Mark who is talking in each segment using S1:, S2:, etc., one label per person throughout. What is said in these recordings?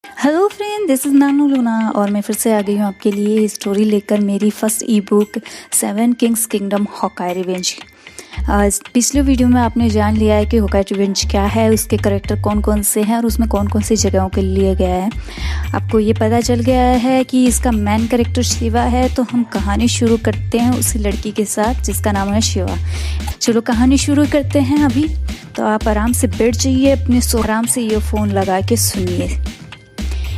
S1: Hello friend, this is Nanu Luna और मैं फिर से आ गई हूँ आपके लिए स्टोरी लेकर मेरी फर्स्ट ई book 7 Kings kingdom Hawkeye revenge. पिछले वीडियो में आपने जान लिया है कि हॉकाई रिवेंज क्या है, उसके करेक्टर कौन कौन से हैं और उसमें कौन कौन सी जगहों के लिए गया है। आपको ये पता चल गया है कि इसका मेन करेक्टर शिवा है। तो हम कहानी शुरू करते हैं उसी लड़की के साथ जिसका नाम है शिवा। चलो कहानी शुरू करते हैं अभी। तो आप आराम से बैठ जाइए, अपने आराम से ईयरफोन लगा के सुनिए।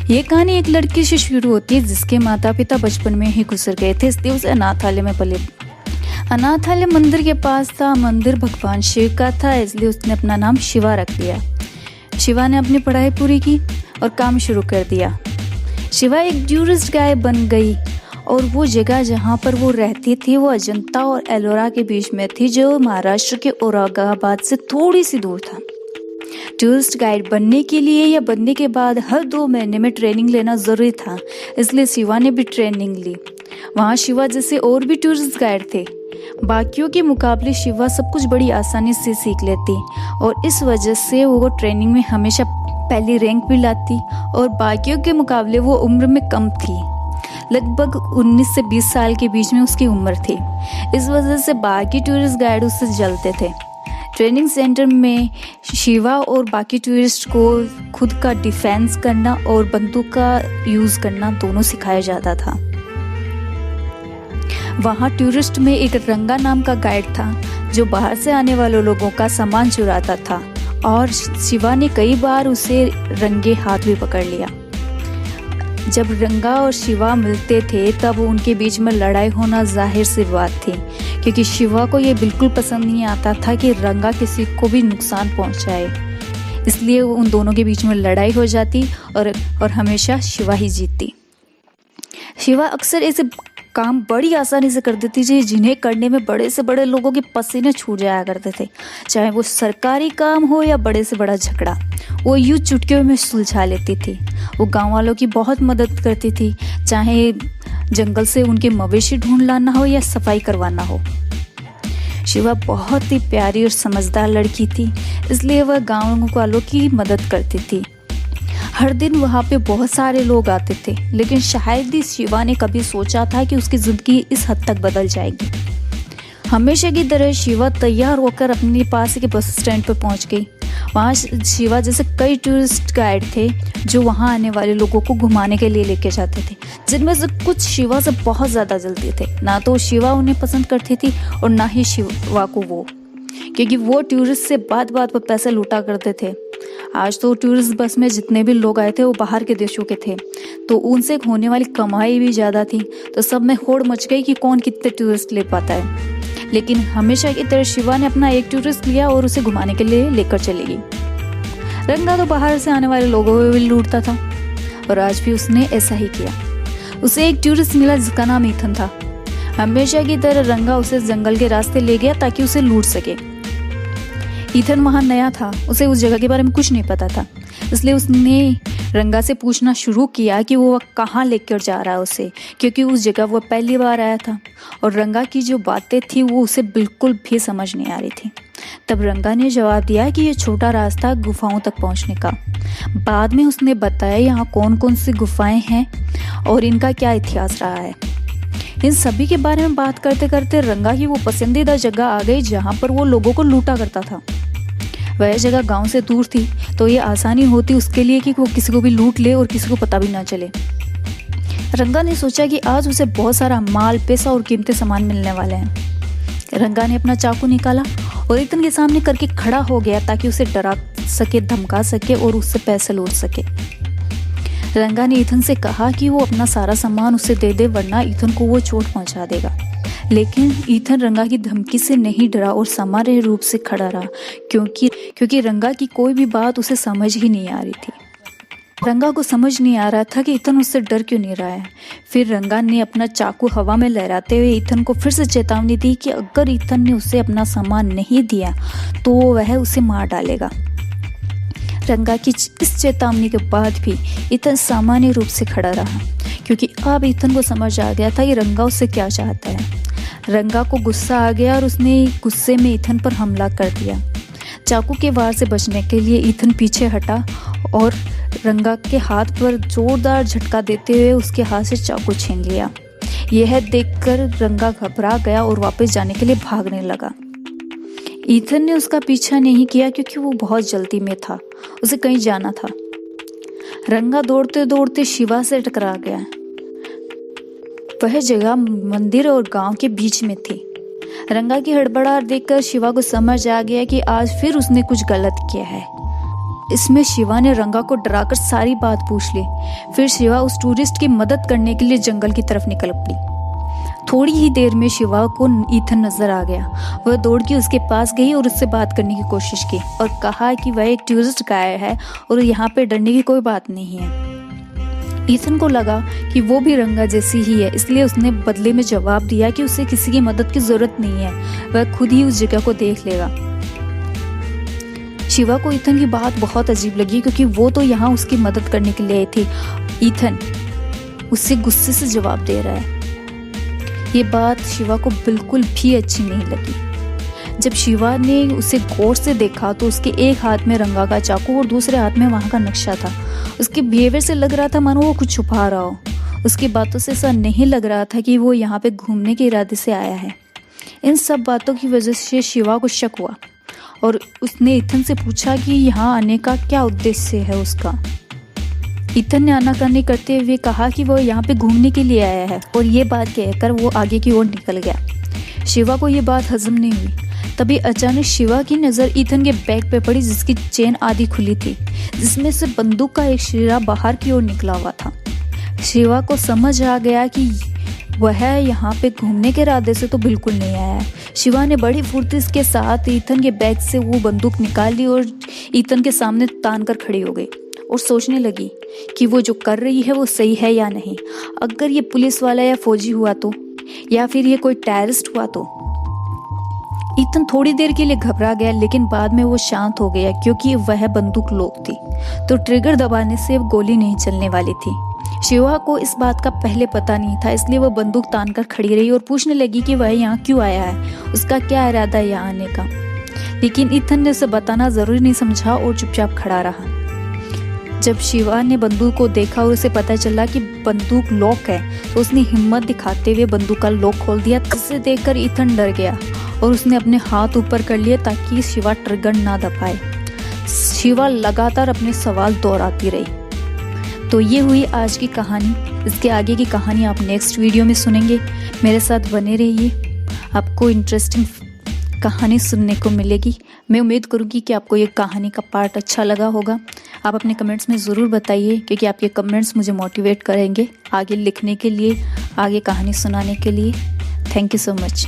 S1: ये कहानी एक लड़की से शुरू होती है जिसके माता पिता बचपन में ही गुजर गए थे, इसलिए उसे अनाथालय में पले। अनाथालय मंदिर के पास था। मंदिर भगवान शिव का था, इसलिए उसने अपना नाम शिवा रख दिया। शिवा ने अपनी पढ़ाई पूरी की और काम शुरू कर दिया। शिवा एक टूरिस्ट गाइड बन गई और वो जगह जहाँ पर वो रहती थी वो अजंता और एलोरा के बीच में थी, जो महाराष्ट्र के औरंगाबाद से थोड़ी सी दूर था। टूरिस्ट गाइड बनने के लिए या बनने के बाद हर 2 महीने में ट्रेनिंग लेना ज़रूरी था, इसलिए शिवा ने भी ट्रेनिंग ली। वहाँ शिवा जैसे और भी टूरिस्ट गाइड थे। बाकियों के मुकाबले शिवा सब कुछ बड़ी आसानी से सीख लेती और इस वजह से वो ट्रेनिंग में हमेशा पहली रैंक भी लाती और बाकियों के मुकाबले वो उम्र में कम थी। लगभग 19 से 20 साल के बीच में उसकी उम्र थी। इस वजह से बाकी टूरिस्ट गाइड उससे जलते थे। ट्रेनिंग सेंटर में शिवा और बाकी टूरिस्ट को खुद का डिफेंस करना और बंदूक का यूज़ करना दोनों सिखाया जाता था। वहाँ टूरिस्ट में एक रंगा नाम का गाइड था जो बाहर से आने वाले लोगों का सामान चुराता था और शिवा ने कई बार उसे रंगे हाथ भी पकड़ लिया। जब रंगा और शिवा मिलते थे तब उनके बीच में लड़ाई होना जाहिर सी बात थी, क्योंकि शिवा को ये बिल्कुल पसंद नहीं आता था कि रंगा किसी को भी नुकसान पहुंचाए। इसलिए उन दोनों के बीच में लड़ाई हो जाती और हमेशा शिवा ही जीतती। शिवा अक्सर ऐसे काम बड़ी आसानी से कर देती थी जिन्हें करने में बड़े से बड़े लोगों के पसीने छूट जाया करते थे। चाहे वो सरकारी काम हो या बड़े से बड़ा झगड़ा, वो यूं चुटकियों में सुलझा लेती थी। वो गांव वालों की बहुत मदद करती थी, चाहे जंगल से उनके मवेशी ढूंढ लाना हो या सफाई करवाना हो। शिवा बहुत ही प्यारी और समझदार लड़की थी, इसलिए वह गांव वालों की मदद करती थी। हर दिन वहाँ पे बहुत सारे लोग आते थे, लेकिन शायद ही शिवा ने कभी सोचा था कि उसकी ज़िंदगी इस हद तक बदल जाएगी। हमेशा की तरह शिवा तैयार होकर अपने पास के बस स्टैंड पर पहुँच गई। वहाँ शिवा जैसे कई टूरिस्ट गाइड थे जो वहाँ आने वाले लोगों को घुमाने के लिए लेके जाते थे, जिनमें से कुछ शिवा से बहुत ज़्यादा जलते थे। ना तो शिवा उन्हें पसंद करती थी और ना ही शिवा को वो, क्योंकि वो टूरिस्ट से बात बात पर पैसे लूटा करते थे। आज तो टूरिस्ट बस में जितने भी लोग आए थे वो बाहर के देशों के थे, तो उनसे होने वाली कमाई भी ज़्यादा थी। तो सब में होड़ मच गई कि कौन कितने टूरिस्ट ले पाता है। लेकिन हमेशा की तरह शिवा ने अपना एक टूरिस्ट लिया और उसे घुमाने के लिए लेकर चली गई। रंगा तो बाहर से आने वाले लोगों को भी लूटता था और आज भी उसने ऐसा ही किया। उसे एक टूरिस्ट मिला जिसका नाम ईथन था। हमेशा की तरह रंगा उसे जंगल के रास्ते ले गया ताकि उसे लूट सके। ईथन वहाँ नया था, उसे उस जगह के बारे में कुछ नहीं पता था, इसलिए उसने रंगा से पूछना शुरू किया कि वो कहाँ लेकर जा रहा है उसे, क्योंकि उस जगह वो पहली बार आया था और रंगा की जो बातें थी वो उसे बिल्कुल भी समझ नहीं आ रही थी। तब रंगा ने जवाब दिया कि ये छोटा रास्ता गुफाओं तक पहुँचने का। बाद में उसने बताया यहाँ कौन कौन सी गुफाएं हैं और इनका क्या इतिहास रहा है। इन सभी के बारे में बात करते करते रंगा की वो पसंदीदा जगह आ गई जहाँ पर वो लोगों को लूटा करता था। वह जगह गांव से दूर थी, तो ये आसानी होती उसके लिए कि वो किसी को भी लूट ले और किसी को पता भी ना चले। रंगा ने सोचा कि आज उसे बहुत सारा माल, पैसा और कीमती सामान मिलने वाले हैं। रंगा ने अपना चाकू निकाला और ईथन के सामने करके खड़ा हो गया ताकि उसे डरा सके, धमका सके और उससे पैसे लूट सके। रंगा ने ईथन से कहा कि वो अपना सारा सामान उसे दे दे, वरना ईथन को वो चोट पहुंचा देगा। लेकिन ईथन रंगा की धमकी से नहीं डरा और सामान्य रूप से खड़ा रहा, क्योंकि रंगा की कोई भी बात उसे समझ ही नहीं आ रही थी। रंगा को समझ नहीं आ रहा था कि ईथन उससे डर क्यों नहीं रहा है। फिर रंगा ने अपना चाकू हवा में लहराते हुए ईथन को फिर से चेतावनी दी कि अगर ईथन ने उसे अपना सामान नहीं दिया तो वह उसे मार डालेगा। रंगा की इस चेतावनी के बाद भी ईथन सामान्य रूप से खड़ा रहा, क्योंकि अब ईथन को समझ आ गया था कि रंगा उससे क्या चाहता है। रंगा को गुस्सा आ गया और उसने गुस्से में ईथन पर हमला कर दिया। चाकू के वार से बचने के लिए ईथन पीछे हटा और रंगा के हाथ पर जोरदार झटका देते हुए उसके हाथ से चाकू छीन लिया। यह देखकर रंगा घबरा गया और वापस जाने के लिए भागने लगा। ईथन ने उसका पीछा नहीं किया क्योंकि वो बहुत जल्दी में था, उसे कहीं जाना था। रंगा दौड़ते दौड़ते शिवा से टकरा गया। वह जगह मंदिर और गांव के बीच में थी। रंगा की हड़बड़ाहट देखकर शिवा को समझ आ गया कि आज फिर उसने कुछ गलत किया है। इसमें शिवा ने रंगा को डराकर सारी बात पूछ ली। फिर शिवा उस टूरिस्ट की मदद करने के लिए जंगल की तरफ निकल पड़ी। थोड़ी ही देर में शिवा को ईथन नजर आ गया। वह दौड़ के उसके पास गई और उससे बात करने की कोशिश की और कहा कि वह एक टूरिस्ट गाइड है और यहाँ पे डरने की कोई बात नहीं है। ईथन को लगा कि वो भी रंगा जैसी ही है, इसलिए उसने बदले में जवाब दिया कि उसे किसी की मदद की जरूरत नहीं है, वह खुद ही उस जगह को देख लेगा। शिवा को ईथन की बात बहुत अजीब लगी क्योंकि वो तो यहाँ उसकी मदद करने के लिए आई थी। ईथन उससे गुस्से से जवाब दे रहा है। ये बात शिवा को बिल्कुल भी अच्छी नहीं लगी। जब शिवा ने उसे गौर से देखा तो उसके एक हाथ में रंगा का चाकू और दूसरे हाथ में वहां का नक्शा था। उसके बिहेवियर से लग रहा था मानो वो कुछ छुपा रहा हो। उसकी बातों से ऐसा नहीं लग रहा था कि वो यहाँ पे घूमने के इरादे से आया है। इन सब बातों की वजह से शिवा को शक हुआ और उसने ईथन से पूछा कि यहाँ आने का क्या उद्देश्य है उसका। ईथन ने आनाकानी करते हुए कहा कि वो यहाँ पे घूमने के लिए आया है और ये बात कहकर वो आगे की ओर निकल गया। शिवा को ये बात हजम नहीं हुई। तभी अचानक शिवा की नज़र ईथन के बैग पे पड़ी जिसकी चेन आधी खुली थी, जिसमें से बंदूक का एक शीरा बाहर की ओर निकला हुआ था। शिवा को समझ आ गया कि वह यहाँ पे घूमने के इरादे से तो बिल्कुल नहीं आया है। शिवा ने बड़ी फुर्ती के साथ ईथन के बैग से वो बंदूक निकाल ली और ईथन के सामने तान कर खड़ी हो गई और सोचने लगी कि वो जो कर रही है वो सही है या नहीं। अगर ये पुलिस वाला या फौजी हुआ तो, या फिर ये कोई टेररिस्ट हुआ तो। ईथन थोड़ी देर के लिए घबरा गया, लेकिन बाद में वो शांत हो गया क्योंकि वह बंदूक लॉक थी तो ट्रिगर दबाने से गोली नहीं चलने वाली थी। शिवा को इस बात का पहले पता नहीं था, इसलिए वो बंदूक तान कर खड़ी रही और पूछने लगी कि वह यहाँ क्यों आया है, उसका क्या इरादा है यहाँ आने का। लेकिन ईथन ने उसे बताना जरूरी नहीं समझा और चुपचाप खड़ा रहा। जब शिवा ने बंदूक को देखा और उसे पता चला कि बंदूक लॉक है तो उसने हिम्मत दिखाते हुए बंदूक का लॉक खोल दिया। जिसे देखकर ईथन डर गया और उसने अपने हाथ ऊपर कर लिए ताकि शिवा ट्रिगर ना दबाए। शिवा लगातार अपने सवाल दोहराती रही। तो ये हुई आज की कहानी। इसके आगे की कहानी आप नेक्स्ट वीडियो में सुनेंगे। मेरे साथ बने रहिए, आपको इंटरेस्टिंग कहानी सुनने को मिलेगी। मैं उम्मीद करूँगी कि आपको ये कहानी का पार्ट अच्छा लगा होगा। आप अपने कमेंट्स में ज़रूर बताइए क्योंकि आपके कमेंट्स मुझे मोटिवेट करेंगे आगे लिखने के लिए, आगे कहानी सुनाने के लिए। Thank you so much.